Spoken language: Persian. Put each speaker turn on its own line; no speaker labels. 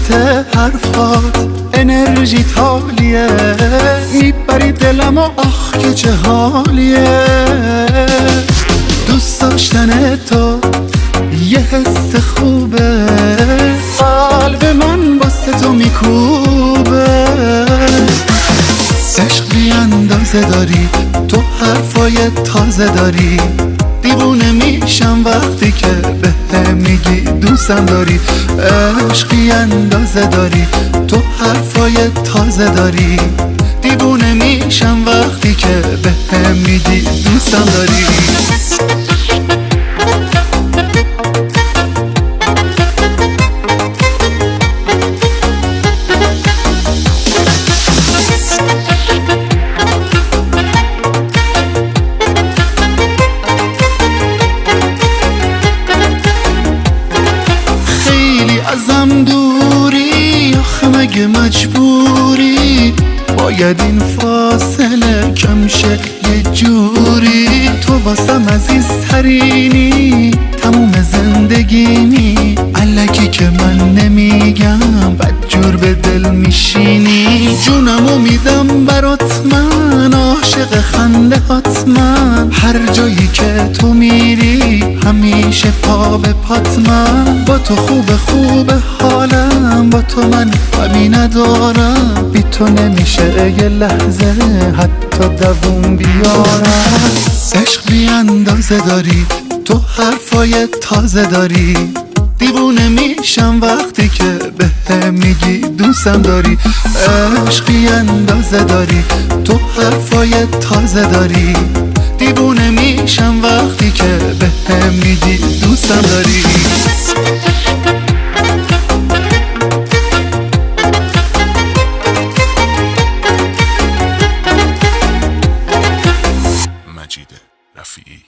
وسط حرفات انرژی تالیه، میبری دلم و آخ که چه حالیه. دوست داشتن تو یه حس خوبه، قلب من واسه تو میکوبه. عشق بی اندازه داری، تو حرفای تازه داری، دیوونه میشم وقتی که به میگی دوستم داری. عشق بی اندازه داری، تو حرفای تازه داری، دیوونه میشم وقتی که به میگی دوستم داری. ازم دوری آخه مگه مجبوری، باید این فاصله کم شه یه جوری. تو واسم عزیزترینی، تموم زندگیمی، الکی که من نمیگم بدجور به دل میشینی. جونمو میدم برات من، عاشق خنده هات من، هر جایی که تو میری همیشه پا به پات من. با تو خوبه حالم، با تو من غمی ندارم، بی تو نمیشه یه لحظه حتی دووم بیارم. عشق بی اندازه داری، تو حرفای تازه داری، دیوونه میشم وقتی که به میگی دوستم داری. عشق بی اندازه داری، تو حرفای تازه داری، دیوونه میشم وقتی که به میگی دوستم داری.
مجید رفیعی.